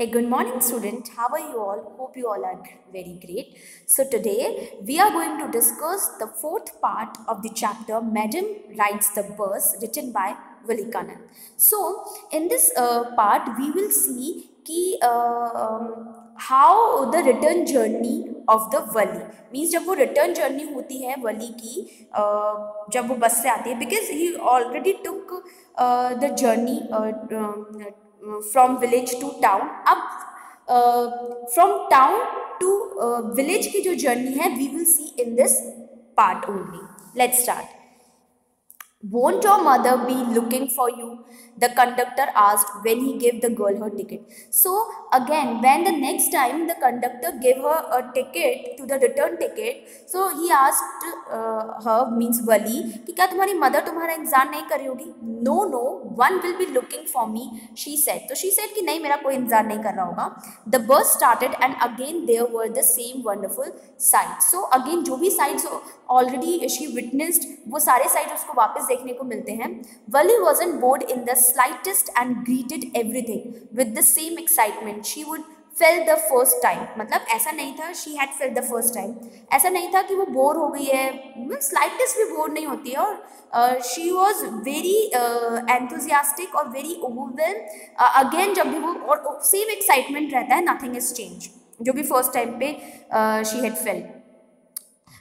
Hey, good morning, student. How are you all? Hope you all are very great. So, today we are going to discuss the fourth part of the chapter Madam Rides the Bus, written by Valikanand. So, in this part, we will see how the return journey of the Wali means जब वो return journey होती है वली की जब वो बस से आती है because he already took the journey from village to town. अब from town to village की जो journey है we will see in this part only. Let's start. Won't your mother be looking for you? The conductor asked when he gave the girl her ticket. So again, when the next time the conductor gave her a ticket to the return ticket, so he asked her, means Wali, कि क्या तुम्हारी mother तुम्हारा इंतजार नहीं कर रही होगी? No, no, one will be looking for me, she said. तो she said कि नहीं मेरा कोई इंतजार नहीं कर रहा होगा. The bus started and again there were the same wonderful sights. So again जो भी sights already she witnessed, वो सारे sights उसको वापस देखने को मिलते हैं. Wali wasn't bored in the slightest and greeted everything with the same excitement she would felt the first time. मतलब ऐसा नहीं था she had felt the first time. ऐसा नहीं था कि वो बोर हो गई है, slightest भी बोर नहीं होती है. और she was very enthusiastic और very overwhelmed. Again जब भी वो और same excitement रहता है, nothing has changed जो भी first time पे she had felt.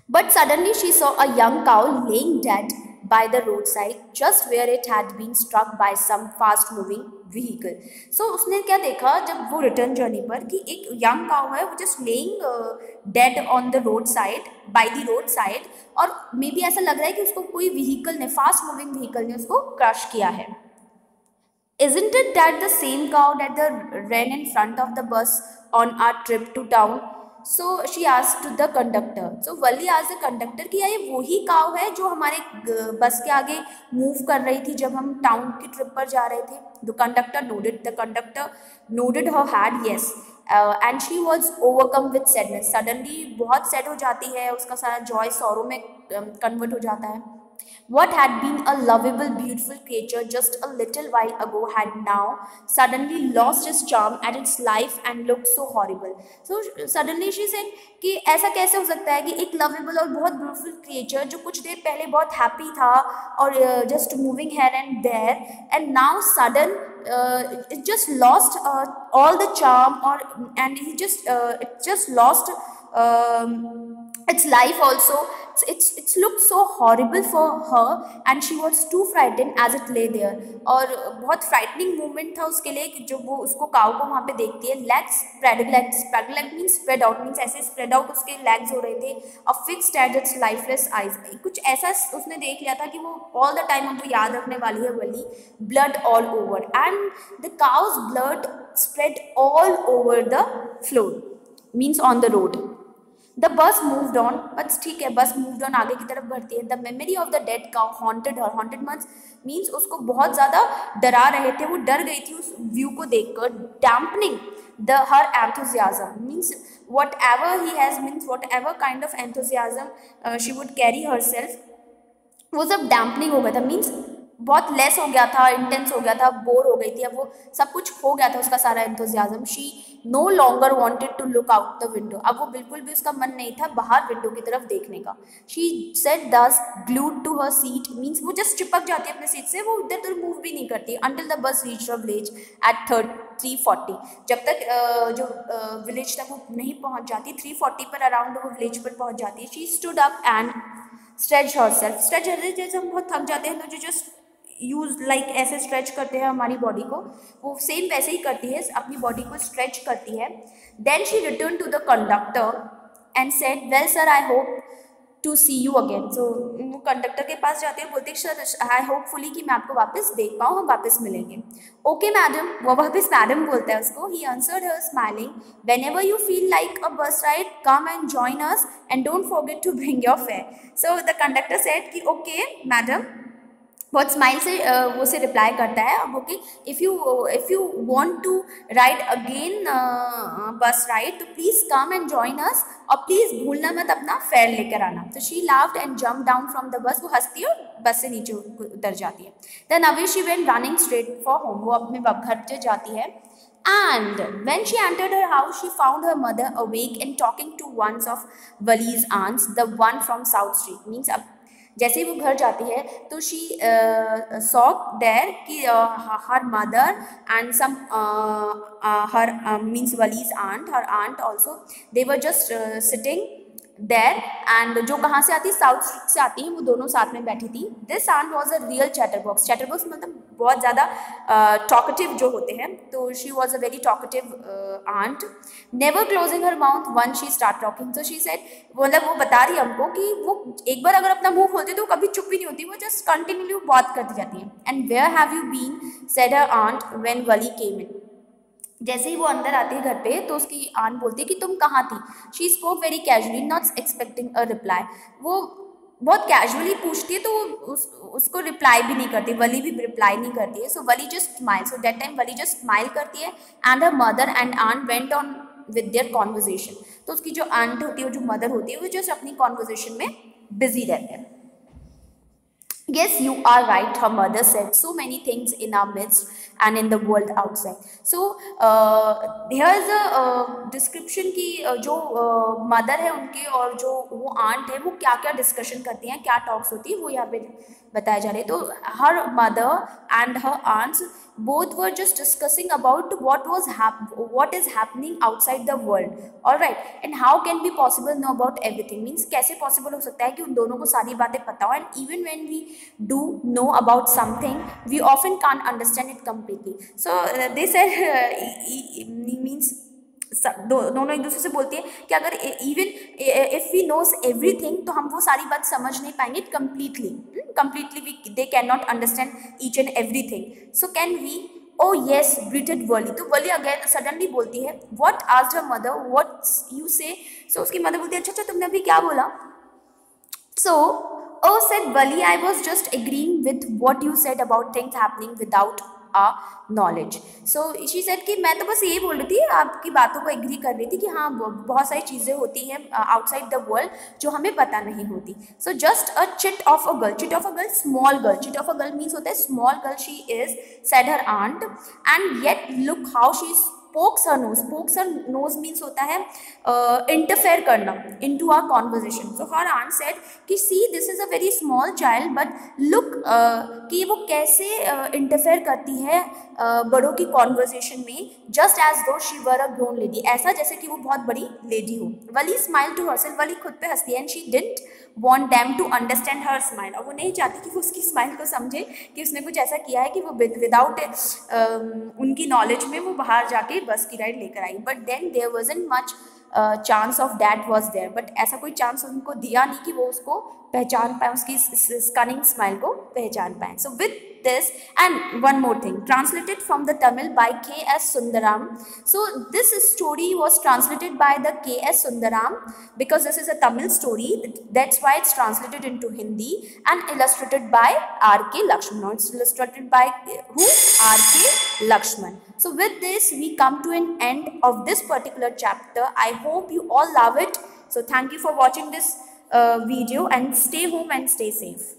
But suddenly she saw a young cow laying dead by the roadside, just where it had been struck by some fast-moving vehicle. So उसने क्या देखा जब वो return journey पर कि एक young cow है वो just laying dead on the roadside, by the roadside, और maybe ऐसा लग रहा है कि उसको कोई vehicle ने, fast-moving vehicle ने उसको crush किया है. Isn't it that the same cow that ran in front of the bus on our trip to town? So she asked to the conductor. So Wali asked the conductor कि ये वही काव है जो हमारे बस के आगे मूव कर रही थी जब हम टाउन की ट्रिप पर जा रहे थे. The conductor nodded her head yes. And she was overcome with sadness. Suddenly बहुत sad हो जाती है, उसका सारा joy sorrow में convert हो जाता है. What had been a lovable, beautiful creature just a little while ago had now suddenly lost its charm and its life and looked so horrible. So suddenly she said कि ऐसा कैसे हो सकता है कि एक lovable और बहुत beautiful creature जो कुछ देर पहले बहुत happy था और just moving here and there, and now sudden it just lost all the charm, or and it just lost its life also. It's looked so horrible for her and she was too frightened as it lay there. और बहुत frightening moment था उसके लिए कि जब वो उसको काऊ को वहाँ पे देखती है. Legs spread leg means spread out, means ऐसे spread out उसके legs हो रहे थे. A fixed at its lifeless eyes, कुछ ऐसा उसने देख लिया था कि वो all the time हमको याद रखने वाली है वली. Blood all over, and the cow's blood spread all over the floor, means on the road. The bus moved on, but ठीक है bus moved on आगे की तरफ बढ़ती है. The memory of the dead cow haunted her. Haunted means उसको बहुत ज़्यादा डरा रहे थे, वो डर गई थी उस व्यू को देखकर. Dampening her enthusiasm, means whatever he has, means whatever kind of enthusiasm she would carry herself, वो सब dampening हो गया था, means बहुत लेस हो गया था, इंटेंस हो गया था, बोर हो गई थी. अब वो सब कुछ हो गया था उसका सारा enthusiasm. She no longer wanted to look out the window. अब वो बिल्कुल भी उसका मन नहीं था बाहर विंडो की तरफ देखने का. She sat thus glued to her seat, means वो जस्ट चिपक जाती है अपने सीट से, वो इधर उधर मूव भी नहीं करती. Until the bus reach the village at 3:40. जब तक जो विलेज तक वो नहीं पहुँच जाती, 3:40 पर अराउंड वो विलेज पर पहुँच जाती है. She stood up and stretch herself. Stretch जैसे हम बहुत थक जाते हैं तो जो जस्ट यूज लाइक ऐसे स्ट्रेच करते हैं हमारी बॉडी को, वो सेम वैसे ही करती है, अपनी बॉडी को स्ट्रेच करती है. Then she return to the conductor and said well sir I hope to see you again. So वो कंडक्टर के पास जाते हैं, बोलते सर आई होपफुली कि मैं आपको वापस देख पाऊँ, हम वापस मिलेंगे. ओके मैडम, वो वापस मैडम बोलता है उसको. He answered her smiling whenever you feel like a bus ride come and join us and don't forget to bring your fare. So the conductor said कि ओके मैडम, बहुत smile से वो से reply करता है. अब okay if you want to ride again bus ride तो please come and join us, और प्लीज़ भूलना मत अपना फेयर लेकर आना. तो she laughed and jump down from the bus. वो हंसती है और बस से नीचे उतर जाती है. Then away she went running straight for home. वो अपने घर से जाती है. And when she entered her house, she found her mother awake and talking to one of Vali's aunts, the one from South Street. Means अब जैसे ही वो घर जाती है तो she saw there कि her mother and some her means Vali's aunt, her aunt also, they were just sitting there and जो कहाँ से आती है, साउथ स्ट्रीट से आती है, वो दोनों साथ में बैठी थी. This aunt was a real chatterbox. Chatterbox मतलब बहुत ज़्यादा टॉकेटिव जो होते हैं, तो she was a very talkative aunt. Never closing her mouth one she start talking. So she said, मतलब वो बता रही है हमको कि वो एक बार अगर अपना मुंह खोलती तो कभी चुप भी नहीं होती, वो जस्ट कंटिन्यूली बात करती जाती है. And where have you been, said her aunt when Valli came in. जैसे ही वो अंदर आती है घर पे तो उसकी आंट बोलती है कि तुम कहाँ थी. She spoke very casually, not expecting a reply. वो बहुत कैजुअली पूछती है तो उसको रिप्लाई भी नहीं करती, वली भी रिप्लाई नहीं करती है. So Valli just smile. So that time Valli just smile करती है and her mother and aunt went on with their conversation. तो उसकी जो आंट होती है, जो मदर होती है, वो जस्ट अपनी कॉन्वर्जेशन में बिजी रहते हैं. Yes, you are right, her mother said. So many things in our midst and in the world outside. So here is a description की जो मदर है उनके और जो वो आंट है वो क्या क्या डिस्कशन करती हैं, क्या टॉक्स होती है, वो यहाँ पे बताया जा रहे हैं. तो her mother and her aunts both were just discussing about what is happening outside the world, all right, and how can be possible know about everything. Means कैसे possible हो सकता है कि उन दोनों को सारी बातें पता हो. And even when we do know about something, we often can't understand it completely. So they said means दोनों एक दूसरे से बोलती है कि अगर even if we knows everything तो हम वो सारी बात समझ नहीं पाएंगे completely they can not understand each and everything. So can we, oh yes, greeted Valli. तो वली अगेन सडनली बोलती है, what asked her mother, what you say. So उसकी मदर बोलती है, अच्छा तुमने अभी क्या बोला. सो oh, said Vali, I was just agreeing with what you said about things happening without knowledge. So she said कि मैं तो बस यही बोल रही थी, आपकी बातों को एग्री कर रही थी कि हाँ बहुत सारी चीज़ें होती हैं आउटसाइड द वर्ल्ड जो हमें पता नहीं होती. So just a chit of a girl. Chit of a girl, small girl. Chit of a girl means होता है small girl. She is, said her aunt, and yet look how she pokes her nose. Pokes her nose means होता है interfere करना into our conversation. So her aunt said कि see this is a very small child but look कि वो कैसे interfere करती है बड़ों की conversation में, just as though she were a grown lady. ऐसा जैसे कि वो बहुत बड़ी lady हो. वली smiled to herself. वली खुद पे हंसती है and she didn't want them to understand her smile. और वो नहीं चाहती कि वो उसकी स्माइल को समझे कि उसने कुछ ऐसा किया है कि वो विदाउट उनकी नॉलेज में वो बाहर जाके बस की राइड लेकर आई. But then there wasn't much chance of that was there. But ऐसा कोई चांस उनको दिया नहीं कि वो उसको पहचान पाए, उसकी स्टनिंग स्माइल को पहचान पाए. So with this, and one more thing, translated from the Tamil by K.S. Sundaram. So this story was translated by the K.S. Sundaram because this is a Tamil story, that's why it's translated into Hindi, and illustrated by R.K. Lakshman. It's illustrated by who? R.K. Lakshman. So with this we come to an end of this particular chapter. I hope you all love it. So thank you for watching this video and stay home and stay safe.